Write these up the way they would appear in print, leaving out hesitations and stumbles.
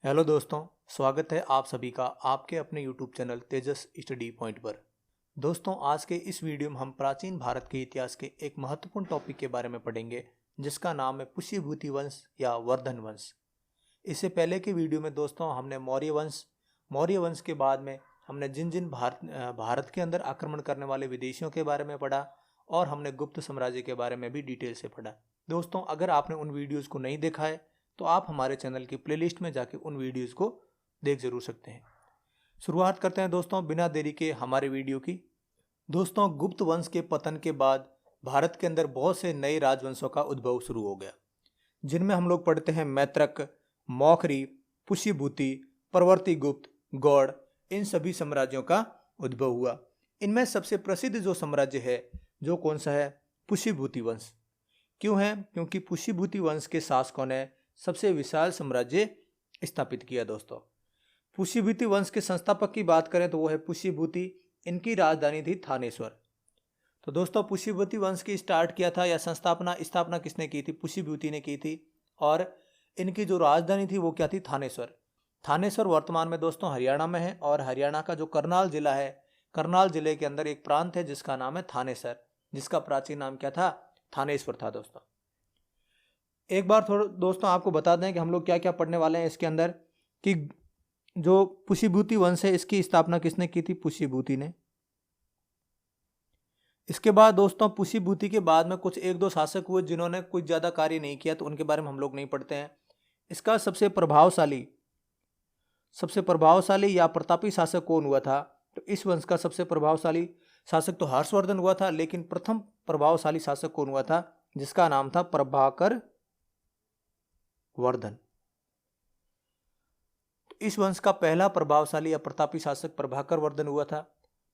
Hello दोस्तों, स्वागत है आप सभी का आपके अपने यूट्यूब चैनल तेजस स्टडी पॉइंट पर। दोस्तों, आज के इस वीडियो में हम प्राचीन भारत के इतिहास के एक महत्वपूर्ण टॉपिक के बारे में पढ़ेंगे जिसका नाम है पुष्यभूति वंश या वर्धन वंश। इससे पहले के वीडियो में दोस्तों हमने मौर्य वंश के बाद में हमने जिन जिन भारत के अंदर आक्रमण करने वाले विदेशियों के बारे में पढ़ा और हमने गुप्त साम्राज्य के बारे में भी डिटेल से पढ़ा। दोस्तों, अगर आपने उन वीडियोज़ को नहीं देखा है तो आप हमारे चैनल की प्लेलिस्ट में जाके उन वीडियोस को देख जरूर सकते हैं। शुरुआत करते हैं दोस्तों बिना देरी के हमारे वीडियो की। दोस्तों, गुप्त वंश के पतन के बाद भारत के अंदर बहुत से नए राजवंशों का उद्भव शुरू हो गया, जिनमें हम लोग पढ़ते हैं मैत्रक, मौखरी, पुष्यभूति, परवर्ती गुप्त, गौड़। इन सभी साम्राज्यों का उद्भव हुआ। इनमें सबसे प्रसिद्ध जो साम्राज्य है जो कौन सा है? पुष्यभूति वंश। क्यों है? क्योंकि पुष्यभूति वंश के शासकों ने सबसे विशाल साम्राज्य स्थापित किया। दोस्तों, पुष्यभूति वंश के संस्थापक की बात करें तो वो है पुष्यभूति। इनकी राजधानी थी थानेश्वर। तो दोस्तों, पुष्यभूति वंश की स्टार्ट किया था या स्थापना किसने की थी? पुष्यभूति ने की थी। और इनकी जो राजधानी थी वो क्या थी? थानेश्वर। थानेश्वर वर्तमान में दोस्तों हरियाणा में है और हरियाणा का जो करनाल जिला है, करनाल जिले के अंदर एक प्रांत है जिसका नाम है थानेसर, जिसका प्राचीन नाम क्या था? थानेश्वर था। दोस्तों, एक बार थोड़ा दोस्तों आपको बता दें कि हम लोग क्या क्या पढ़ने वाले हैं इसके अंदर, कि जो पुष्यभूति वंश है इसकी स्थापना किसने की थी? पुष्यभूति ने। इसके बाद दोस्तों पुष्यभूति के बाद में कुछ एक दो शासक हुए जिन्होंने कुछ ज़्यादा कार्य नहीं किया, तो उनके बारे में हम लोग नहीं पढ़ते हैं। इसका सबसे प्रभावशाली या प्रतापी शासक कौन हुआ था? तो इस वंश का सबसे प्रभावशाली शासक तो हर्षवर्धन हुआ था, लेकिन प्रथम प्रभावशाली शासक कौन हुआ था? जिसका नाम था प्रभाकर वर्धन। इस वंश का पहला प्रभावशाली या प्रतापी शासक प्रभाकर वर्धन हुआ था।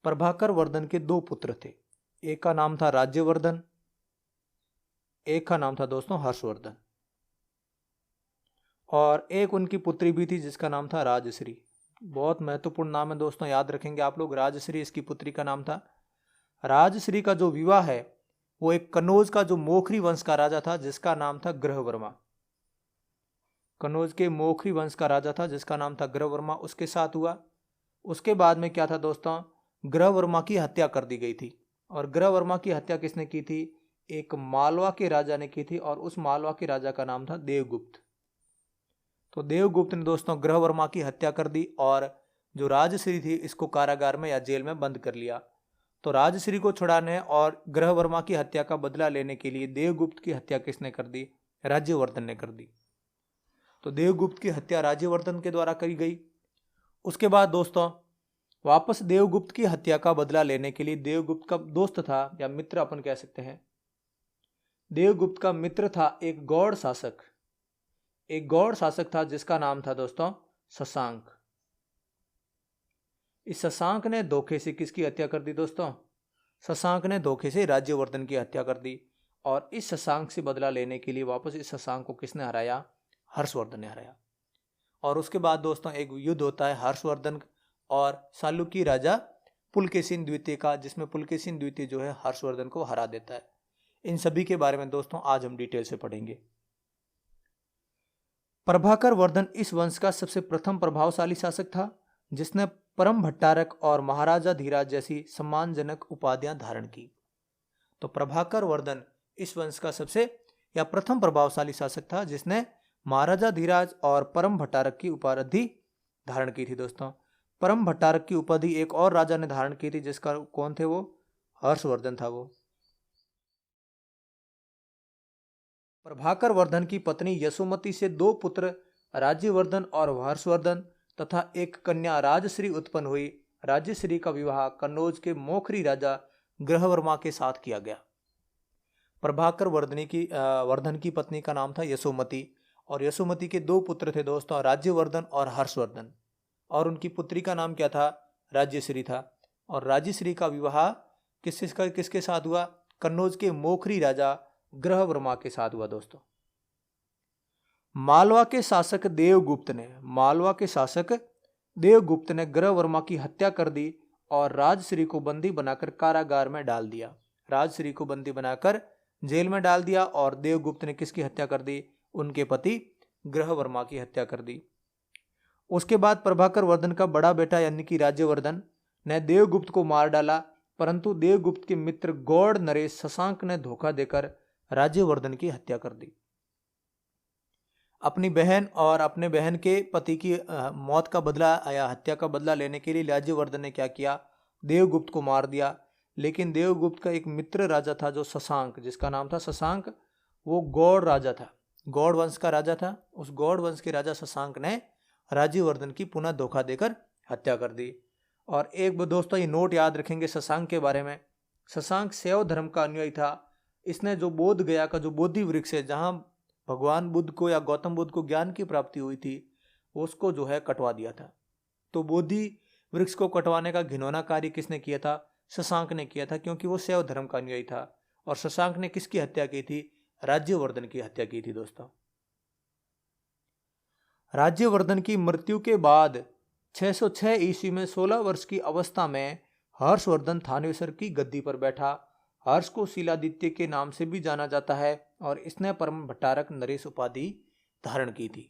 प्रभाकर वर्धन के दो पुत्र थे, एक का नाम था राज्यवर्धन, एक का नाम था दोस्तों हर्षवर्धन, और एक उनकी पुत्री भी थी जिसका नाम था राजश्री। बहुत महत्वपूर्ण नाम है दोस्तों, याद रखेंगे आप लोग। राजश्री इसकी पुत्री का नाम था। राजश्री का जो विवाह है वो एक कन्नौज का जो मोखरी वंश का राजा था जिसका नाम था ग्रहवर्मा। कन्नौज के मोखरी वंश का राजा था जिसका नाम था ग्रहवर्मा, उसके साथ हुआ। उसके बाद में क्या था दोस्तों? ग्रहवर्मा की हत्या कर दी गई थी। और ग्रहवर्मा की हत्या किसने की थी? एक मालवा के राजा ने की थी, और उस मालवा के राजा का नाम था देवगुप्त। तो देवगुप्त ने दोस्तों ग्रहवर्मा की हत्या कर दी और जो राजश्री थी इसको कारागार में या जेल में बंद कर लिया। तो राजश्री को छुड़ाने और ग्रहवर्मा की हत्या का बदला लेने के लिए देवगुप्त की हत्या किसने कर दी? राज्यवर्धन ने कर दी। तो देवगुप्त की हत्या राज्यवर्धन के द्वारा करी गई। उसके बाद दोस्तों वापस देवगुप्त की हत्या का बदला लेने के लिए देवगुप्त का दोस्त था या मित्र अपन कह सकते हैं, देवगुप्त का मित्र था एक गौड़ शासक था जिसका नाम था दोस्तों शशांक। इस शशांक ने धोखे से किसकी हत्या कर दी दोस्तों? शशांक ने धोखे से राज्यवर्धन की हत्या कर दी। और इस शशांक से बदला लेने के लिए वापस इस शशांक को किसने हराया? हर्षवर्धन ने हराया। और उसके बाद दोस्तों एक युद्ध होता है हर्षवर्धन और सालुकी राजा पुलकेशिन द्वितीय का, जिसमें पुलकेशिन द्वितीय जो है हर्षवर्धन को हरा देता है। इन सभी के बारे में दोस्तों आज हम डिटेल से पढ़ेंगे। प्रभाकर वर्धन इस वंश का सबसे प्रथम प्रभावशाली शासक था जिसने परम भट्टारक और महाराजा धीराज जैसी सम्मानजनक उपाधियां धारण की। तो प्रभाकर वर्धन इस वंश का सबसे या प्रथम प्रभावशाली शासक था जिसने महाराजा धीराज और परम भट्टारक की उपाधि धारण की थी। दोस्तों, परम भट्टारक की उपाधि एक और राजा ने धारण की थी, जिसका कौन थे? वो हर्षवर्धन था। वो प्रभाकर वर्धन की पत्नी यशोमती से दो पुत्र राज्यवर्धन और हर्षवर्धन तथा एक कन्या राजश्री उत्पन्न हुई। राजश्री का विवाह कन्नौज के मोखरी राजा ग्रहवर्मा के साथ किया गया। प्रभाकर वर्धन की पत्नी का नाम था यशोमती, और यशोमती के दो पुत्र थे दोस्तों, राज्यवर्धन और हर्षवर्धन, और उनकी पुत्री का नाम क्या था? राज्यश्री था। और राज्यश्री का विवाह किसके साथ हुआ? कन्नौज के मोखरी राजा ग्रहवर्मा के साथ हुआ। दोस्तों, मालवा के शासक देवगुप्त ने ग्रहवर्मा की हत्या कर दी और राजश्री को बंदी बनाकर कारागार में डाल दिया। राजश्री को बंदी बनाकर जेल में डाल दिया और देवगुप्त ने किसकी हत्या कर दी? उनके पति ग्रहवर्मा की हत्या कर दी। उसके बाद प्रभाकर वर्धन का बड़ा बेटा यानी कि राज्यवर्धन ने देवगुप्त को मार डाला, परंतु देवगुप्त के मित्र गौड़ नरेश शशांक ने धोखा देकर राज्यवर्धन की हत्या कर दी। अपनी बहन और अपने बहन के पति की मौत का बदला या हत्या का बदला लेने के लिए राज्यवर्धन ने क्या किया, देवगुप्त को मार दिया। लेकिन देवगुप्त का एक मित्र राजा था जो शशांक, जिसका नाम था शशांक, वो गौड़ राजा था, गौड़ वंश का राजा था। उस गौड़ वंश के राजा शशांक ने राज्यवर्धन की पुनः धोखा देकर हत्या कर दी। और एक दोस्तों ये नोट याद रखेंगे शशांक के बारे में, शशांक शैव धर्म का अनुयायी था। इसने जो बोध गया का जो बोधि वृक्ष है, जहाँ भगवान बुद्ध को या गौतम बुद्ध को ज्ञान की प्राप्ति हुई थी, उसको जो है कटवा दिया था। तो बोधि वृक्ष को कटवाने का घिनौना कार्य किसने किया था, शशांक ने किया था, क्योंकि वो शैव धर्म का अनुयायी था। और शशांक ने किसकी हत्या की थी, राज्यवर्धन की हत्या की थी। दोस्तों राज्यवर्धन की मृत्यु के बाद 606 ईस्वी में 16 वर्ष की अवस्था में हर्षवर्धन थानेसर की गद्दी पर बैठा। हर्ष को शीलादित्य के नाम से भी जाना जाता है और इसने परम भट्टारक नरेश उपाधि धारण की थी।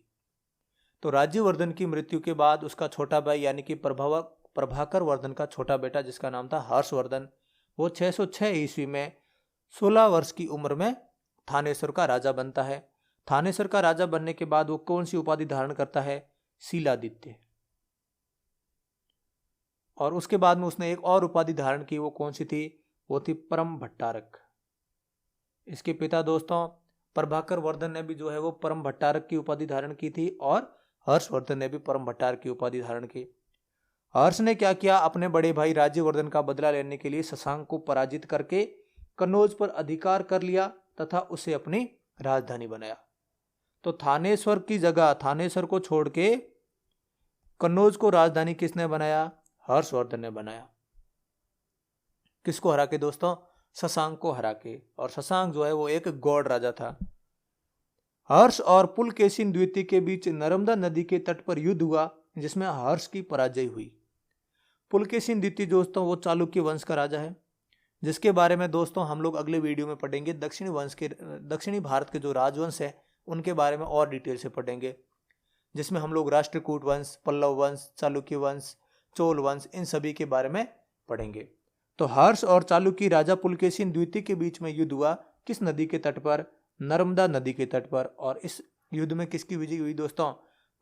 तो राज्यवर्धन की मृत्यु के बाद उसका छोटा भाई यानी कि प्रभाकर वर्धन का छोटा बेटा जिसका नाम था हर्षवर्धन, वो 606 ईस्वी में 16 वर्ष की उम्र में थानेसर का राजा बनता है। थानेसर का राजा बनने के बाद वो कौन सी उपाधि धारण करता है, शीलादित्य। और उसके बाद में उसने एक और उपाधि धारण की, वो कौन सी थी, वो थी परम भट्टारक। इसके पिता दोस्तों प्रभाकर वर्धन ने भी जो है वो परम भट्टारक की उपाधि धारण की थी और हर्षवर्धन ने भी परम भट्टारक की उपाधि धारण की। हर्ष ने क्या किया, अपने बड़े भाई राज्यवर्धन का बदला लेने के लिए शशांक को पराजित करके कन्नौज पर अधिकार कर लिया तथा उसे अपनी राजधानी बनाया। तो थानेश्वर की जगह थानेश्वर को छोड़ के कन्नौज को राजधानी किसने बनाया, हर्षवर्धन ने बनाया। किसको हरा के दोस्तों, शशांक को हरा के। और शशांक जो है वो एक गौड़ राजा था। हर्ष और पुलकेशिन द्वितीय के बीच नर्मदा नदी के तट पर युद्ध हुआ जिसमें हर्ष की पराजय हुई। पुलकेशिन द्वितीय दोस्तों वो चालुक्य वंश का राजा है, जिसके बारे में दोस्तों हम लोग अगले वीडियो में पढ़ेंगे। दक्षिणी भारत के जो राजवंश है उनके बारे में और डिटेल से पढ़ेंगे, जिसमें हम लोग राष्ट्रकूट वंश, पल्लव वंश, चालुक्य वंश, चोल वंश, इन सभी के बारे में पढ़ेंगे। तो हर्ष और चालुक्य राजा पुलकेशिन द्वितीय के बीच में युद्ध हुआ। किस नदी के तट पर, नर्मदा नदी के तट पर। और इस युद्ध में किसकी विजय हुई दोस्तों,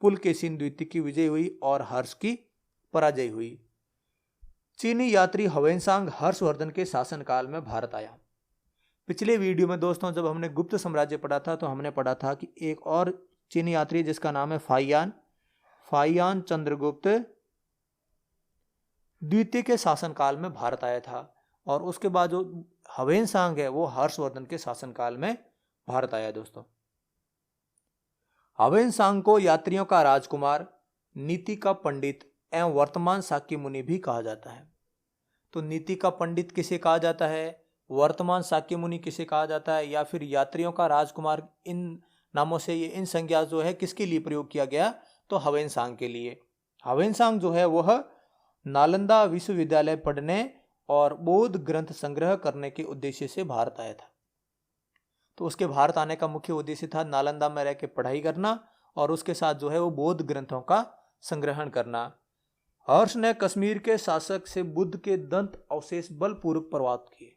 पुलकेशिन द्वितीय की विजय हुई और हर्ष की पराजय हुई। चीनी यात्री ह्वेनसांग हर्षवर्धन के शासनकाल में भारत आया। पिछले वीडियो में दोस्तों जब हमने गुप्त साम्राज्य पढ़ा था तो हमने पढ़ा था कि एक और चीनी यात्री जिसका नाम है फाहियान चंद्रगुप्त द्वितीय के शासनकाल में भारत आया था। और उसके बाद जो ह्वेनसांग है वो हर्षवर्धन के शासनकाल में भारत आया। दोस्तों ह्वेनसांग को यात्रियों का राजकुमार, नीति का पंडित एवं वर्तमान शाक्य मुनि भी कहा जाता है। तो नीति का पंडित किसे कहा जाता है, वर्तमान शाक्य मुनि किसे कहा जाता है, या फिर यात्रियों का राजकुमार, इन नामों से ये इन संज्ञा जो है किसके लिए प्रयोग किया गया, तो ह्वेनसांग के लिए। ह्वेनसांग जो है वह नालंदा विश्वविद्यालय पढ़ने और बौद्ध ग्रंथ संग्रह करने के उद्देश्य से भारत आया था। तो उसके भारत आने का मुख्य उद्देश्य था नालंदा में रह के पढ़ाई करना और उसके साथ जो है वो बौद्ध ग्रंथों का संग्रहण करना। हर्ष ने कश्मीर के शासक से बुद्ध के दंत अवशेष बलपूर्वक प्राप्त किए।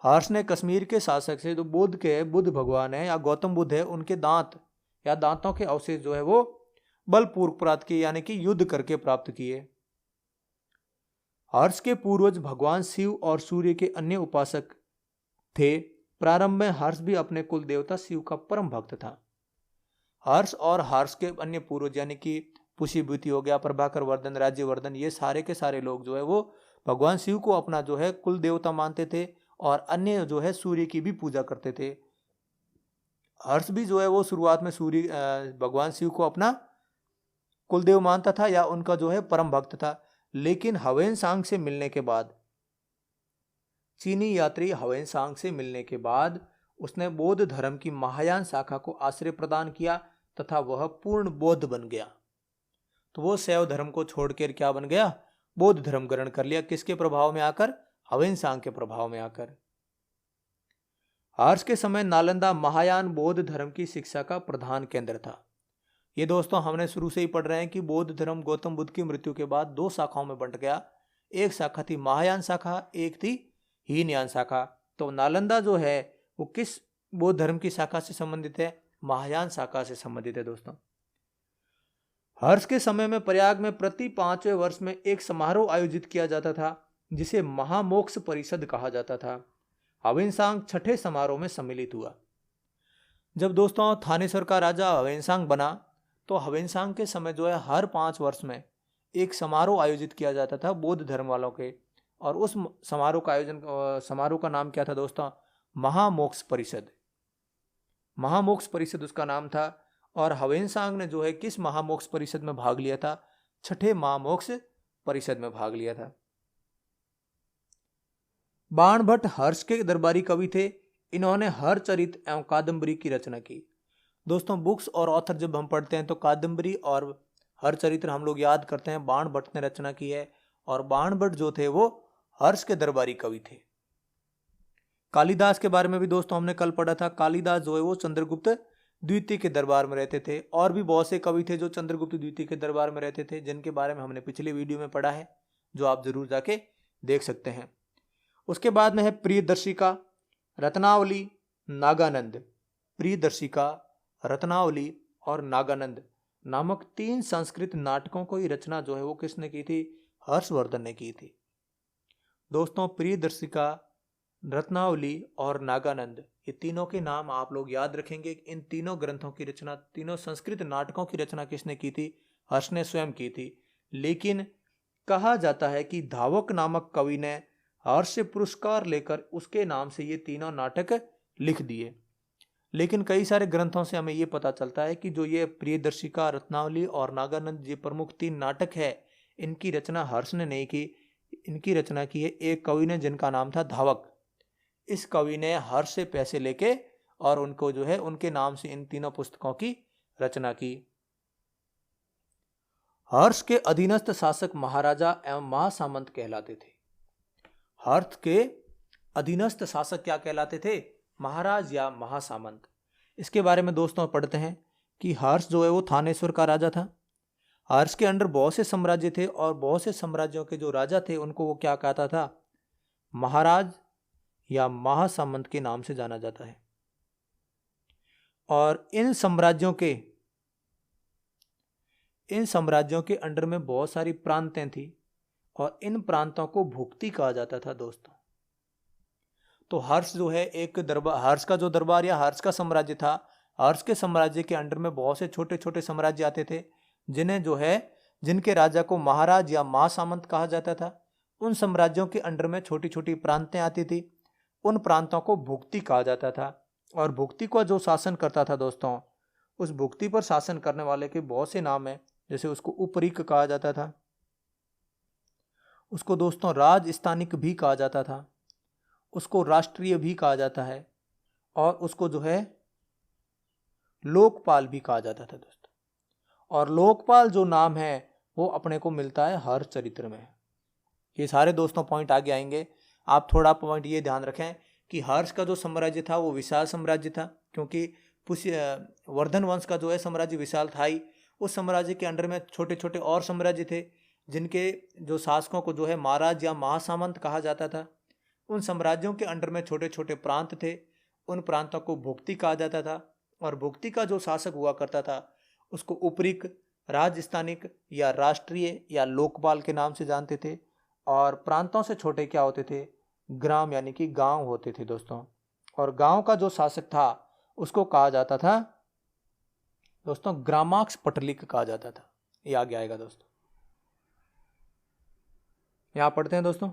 हर्ष ने कश्मीर के शासक से जो बुद्ध भगवान है या गौतम बुद्ध है उनके दांत या दांतों के अवशेष जो है वो बलपूर्वक प्राप्त किए, यानी कि युद्ध करके प्राप्त किए। हर्ष के पूर्वज भगवान शिव और सूर्य के अन्य उपासक थे। प्रारंभ में हर्ष भी अपने कुल देवता शिव का परम भक्त था। हर्ष और हर्ष के अन्य पूर्वज यानी कि पुष्यभूति हो गया, प्रभाकर वर्धन, राज्यवर्धन, ये सारे के सारे लोग जो है वो भगवान शिव को अपना जो है कुल देवता मानते थे और अन्य जो है सूर्य की भी पूजा करते थे। हर्ष भी जो है वो शुरुआत में भगवान शिव को अपना कुलदेव मानता था या उनका जो है परम भक्त था। लेकिन ह्वेनसांग से मिलने के बाद, चीनी यात्री ह्वेनसांग से मिलने के बाद उसने बौद्ध धर्म की महायान शाखा को आश्रय प्रदान किया तथा वह पूर्ण बौद्ध बन गया। तो वो शैव धर्म को छोड़कर क्या बन गया, बौद्ध धर्म ग्रहण कर लिया। किसके प्रभाव में आकर, ह्वेनसांग के प्रभाव में आकर। हर्ष के समय नालंदा महायान बौद्ध धर्म की शिक्षा का प्रधान केंद्र था। ये दोस्तों हमने शुरू से ही पढ़ रहे हैं कि बौद्ध धर्म गौतम बुद्ध की मृत्यु के बाद 2 शाखाओं में बंट गया। एक शाखा थी महायान शाखा, एक थी हीनयान शाखा। तो नालंदा जो है वो किस बौद्ध धर्म की शाखा से संबंधित है? महायान शाखा से संबंधित है दोस्तों। हर्ष के समय में प्रयाग में प्रति 5वें वर्ष में एक समारोह आयोजित किया जाता था जिसे महामोक्ष परिषद कहा जाता था। हवेनसांग छठे समारोह में सम्मिलित हुआ। जब दोस्तों थानेश्वर का राजा हवेनसांग बना तो हवेनसांग के समय जो है हर 5 वर्ष में एक समारोह आयोजित किया जाता था बौद्ध धर्म वालों के, और उस समारोह का नाम क्या था दोस्तों? महामोक्ष परिषद। महामोक्ष परिषद उसका नाम था। और हवेनसांग ने जो है किस महामोक्ष परिषद में भाग लिया था? छठे महामोक्ष परिषद में भाग लिया था। बाणभट्ट हर्ष के दरबारी कवि थे। इन्होंने हरचरित एवं कादंबरी की रचना की। दोस्तों बुक्स और ऑथर जब हम पढ़ते हैं तो कादंबरी और हरचरित्र हम लोग याद करते हैं बाणभट्ट ने रचना की है, और बाणभट्ट जो थे वो हर्ष के दरबारी कवि थे। कालिदास के बारे में भी दोस्तों हमने कल पढ़ा था। कालिदास जो है वो चंद्रगुप्त द्वितीय के दरबार में रहते थे, और भी बहुत से कवि थे जो चंद्रगुप्त द्वितीय के दरबार में रहते थे, जिनके बारे में हमने पिछले वीडियो में पढ़ा है, जो आप जरूर जाके देख सकते हैं। उसके बाद में है प्रियदर्शिका, रत्नावली, नागानंद। प्रियदर्शिका, रत्नावली और नागानंद नामक 3 संस्कृत नाटकों की रचना जो है वो किसने की थी? हर्षवर्धन ने की थी। दोस्तों प्रियदर्शिका, रत्नावली और नागानंद, ये तीनों के नाम आप लोग याद रखेंगे। इन तीनों ग्रंथों की रचना, तीनों संस्कृत नाटकों की रचना किसने की थी? हर्ष ने स्वयं की थी। लेकिन कहा जाता है कि धावक नामक कवि ने हर्ष से पुरस्कार लेकर उसके नाम से ये तीनों नाटक लिख दिए। लेकिन कई सारे ग्रंथों से हमें ये पता चलता है कि जो ये प्रियदर्शिका, रत्नावली और नागानंद, ये प्रमुख 3 नाटक है, इनकी रचना हर्ष ने नहीं की। इनकी रचना की है एक कवि ने जिनका नाम था धावक। इस कवि ने हर्ष से पैसे लेके और उनको जो है उनके नाम से इन तीनों पुस्तकों की रचना की। हर्ष के अधीनस्थ शासक महाराजा एवं महासामंत कहलाते थे। हर्ष के अधीनस्थ शासक क्या कहलाते थे? महाराज या महासामंत। इसके बारे में दोस्तों पढ़ते हैं कि हर्ष जो है वो थानेश्वर का राजा था। हर्ष के अंडर बहुत से साम्राज्य थे, और बहुत से साम्राज्यों के जो राजा थे उनको वो क्या कहता था? महाराज या महासामंत के नाम से जाना जाता है। और इन साम्राज्यों के अंडर में बहुत सारी प्रांतें थी, और इन प्रांतों को भुक्ति कहा जाता था दोस्तों। तो हर्ष जो है एक दरबार, हर्ष का जो दरबार या हर्ष का साम्राज्य था, हर्ष के साम्राज्य के अंडर में बहुत से छोटे छोटे साम्राज्य आते थे, जिन्हें जो है जिनके राजा को महाराज या महासामंत कहा जाता था। उन साम्राज्यों के अंडर में छोटी छोटी प्रांतें आती थी। उन प्रांतों को भुक्ति कहा जाता था। और भुक्ति को जो शासन करता था दोस्तों, उस भुक्ति पर शासन करने वाले के बहुत से नाम हैं। जैसे उसको उपरीक कहा जाता था, उसको दोस्तों राजस्थानिक भी कहा जाता था, उसको राष्ट्रीय भी कहा जाता है, और उसको जो है लोकपाल भी कहा जाता था दोस्तों। और लोकपाल जो नाम है वो अपने को मिलता है हरचरित्र में। ये सारे दोस्तों पॉइंट आगे आएंगे। आप थोड़ा पॉइंट ये ध्यान रखें कि हर्ष का जो साम्राज्य था वो विशाल साम्राज्य था, क्योंकि वर्धन वंश का जो है साम्राज्य विशाल था ही। उस साम्राज्य के अंडर में छोटे छोटे और साम्राज्य थे, जिनके जो शासकों को जो है महाराज या महासामंत कहा जाता था। उन साम्राज्यों के अंडर में छोटे छोटे प्रांत थे, उन प्रांतों को भुक्ति कहा जाता था। और भुक्ति का जो शासक हुआ करता था उसको उपरीक, राजस्थानिक या राष्ट्रीय या लोकपाल के नाम से जानते थे। और प्रांतों से छोटे क्या होते थे? ग्राम यानी कि गांव होते थे दोस्तों। और गांव का जो शासक था उसको कहा जाता था दोस्तों ग्रामाक्ष पटलिक कहा जाता था। ये आगे आएगा दोस्तों, यहां पढ़ते हैं दोस्तों।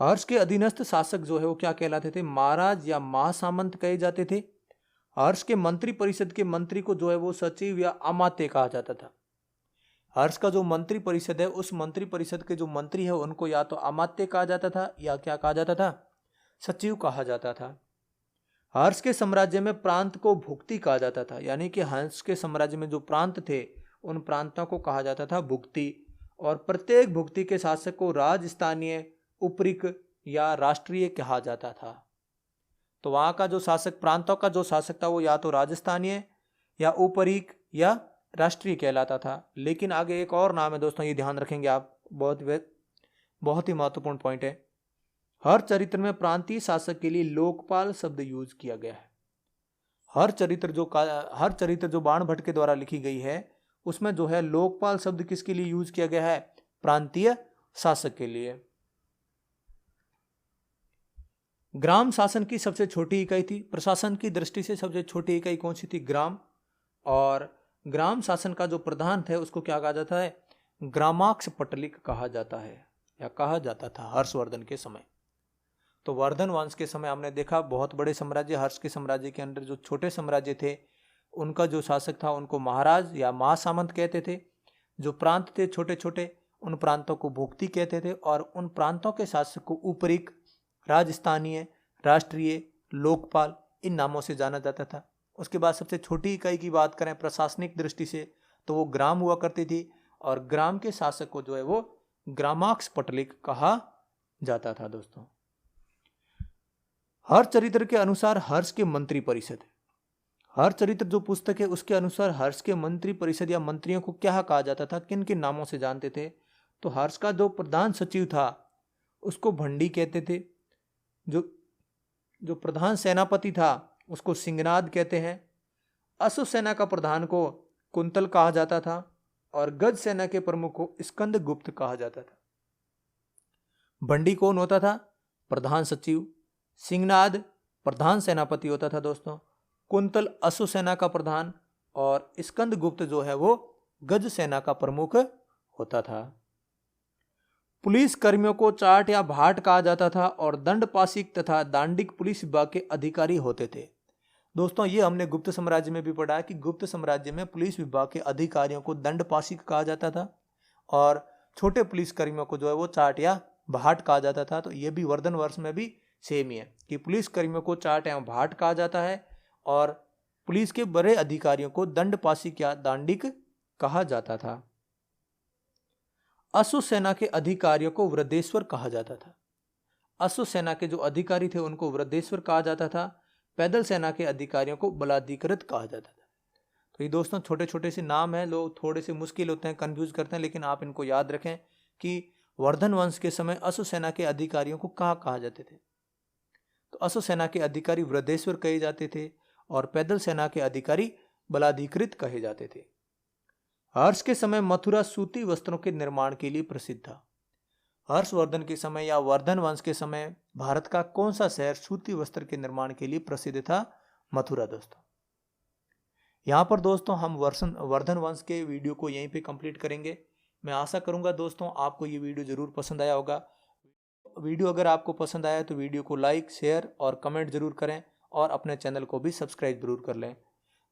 हर्ष के अधीनस्थ शासक जो है वो क्या कहलाते थे? महाराज या महासामंत कहे जाते थे। हर्ष के मंत्री परिषद के मंत्री को जो है वो सचिव या अमात्य कहा जाता था। हर्ष का जो मंत्री परिषद है, उस मंत्री परिषद के जो मंत्री है उनको या तो अमात्य कहा जाता था या क्या कहा जाता था? सचिव कहा जाता था। हर्ष के साम्राज्य में प्रांत को भुक्ति कहा जाता था, यानी कि हर्ष के साम्राज्य में जो प्रांत थे उन प्रांतों को कहा जाता था भुक्ति। और प्रत्येक भुक्ति के शासक को राजस्थानीय, उपरिक, या राष्ट्रीय कहा जाता था। तो वहाँ का जो शासक, प्रांतों का जो शासक था वो या तो राजस्थानीय या उपरीक या राष्ट्रीय कहलाता था। लेकिन आगे एक और नाम है दोस्तों, ये ध्यान रखेंगे आप, बहुत ही महत्वपूर्ण पॉइंट है। हर चरित्र में प्रांतीय शासक के लिए लोकपाल शब्द यूज किया गया है। हर चरित्र जो बाण भट्ट के द्वारा लिखी गई है उसमें जो है लोकपाल शब्द किसके लिए यूज किया गया है? प्रांतीय शासक के लिए। ग्राम शासन की सबसे छोटी इकाई थी। प्रशासन की दृष्टि से सबसे छोटी इकाई कौन सी थी? ग्राम। और ग्राम शासन का जो प्रधान थे उसको क्या कहा जाता है? ग्रामाक्ष पटलिक कहा जाता है या कहा जाता था हर्षवर्धन के समय। तो वर्धन वंश के समय हमने देखा बहुत बड़े साम्राज्य, हर्ष के साम्राज्य के अंदर जो छोटे साम्राज्य थे उनका जो शासक था उनको महाराज या महासामंत कहते थे। जो प्रांत थे छोटे छोटे उन प्रांतों को भुक्ति कहते थे और उन प्रांतों के शासक को उपरीक, राजस्थानीय, राष्ट्रीय, लोकपाल इन नामों से जाना जाता था। उसके बाद सबसे छोटी इकाई की बात करें प्रशासनिक दृष्टि से तो वो ग्राम हुआ करती थी और ग्राम के शासक को जो है वो ग्रामाक्ष पटलिक कहा जाता था। दोस्तों हर चरित्र के अनुसार हर्ष के मंत्री परिषद, हर चरित्र जो पुस्तक है उसके अनुसार हर्ष के मंत्री परिषद या मंत्रियों को क्या कहा जाता था, किन किन नामों से जानते थे? तो हर्ष का जो प्रधान सचिव था उसको भंडी कहते थे, जो प्रधान सेनापति था उसको सिंहनाद कहते हैं, अश्व सेना का प्रधान को कुंतल कहा जाता था और गज सेना के प्रमुख को स्कंदगुप्त कहा जाता था। भंडी कौन होता था? प्रधान सचिव। सिंहनाद प्रधान सेनापति होता था दोस्तों। कुंतल अश्व सेना का प्रधान और स्कंदगुप्त जो है वो गज सेना का प्रमुख होता था। पुलिस कर्मियों को चाट या भाट कहा जाता था और दंडपाशिक तथा दांडिक पुलिस विभाग के अधिकारी होते थे। दोस्तों ये हमने गुप्त साम्राज्य में भी पढ़ा है कि गुप्त साम्राज्य में पुलिस विभाग के अधिकारियों को दंडपाशिक कहा जाता था और छोटे पुलिस कर्मियों को जो है वो चाट या भाट कहा जाता था। तो ये भी वर्धन वंश में भी सेम ही है कि पुलिस कर्मियों को चाट या भाट कहा जाता है और पुलिस के बड़े अधिकारियों को दंडपाशिक या दांडिक कहा जाता था। अश्व सेना के अधिकारियों को वृद्धेश्वर कहा जाता था। अश्व सेना के जो अधिकारी थे उनको वृद्धेश्वर कहा जाता था। पैदल सेना के अधिकारियों को बलाधिकृत कहा जाता था। तो ये दोस्तों छोटे छोटे से नाम हैं, लोग थोड़े से मुश्किल होते हैं, कंफ्यूज करते हैं, लेकिन आप इनको याद रखें कि वर्धन वंश के समय अश्व सेना के अधिकारियों को कहा जाते थे? तो अश्व सेना के अधिकारी वृद्धेश्वर कहे जाते थे और पैदल सेना के अधिकारी बलाधिकृत कहे जाते थे। हर्ष के समय मथुरा सूती वस्त्रों के निर्माण के लिए प्रसिद्ध था। हर्षवर्धन के समय या वर्धन वंश के समय भारत का कौन सा शहर सूती वस्त्र के निर्माण के लिए प्रसिद्ध था? मथुरा। दोस्तों यहाँ पर दोस्तों हम वर्धन वंश के वीडियो को यहीं पे कंप्लीट करेंगे। मैं आशा करूंगा दोस्तों आपको ये वीडियो जरूर पसंद आया होगा। वीडियो अगर आपको पसंद आया तो वीडियो को लाइक, शेयर और कमेंट जरूर करें और अपने चैनल को भी सब्सक्राइब जरूर कर लें।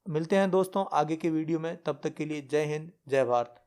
मिलते हैं दोस्तों आगे के वीडियो में, तब तक के लिए जय हिंद, जय भारत।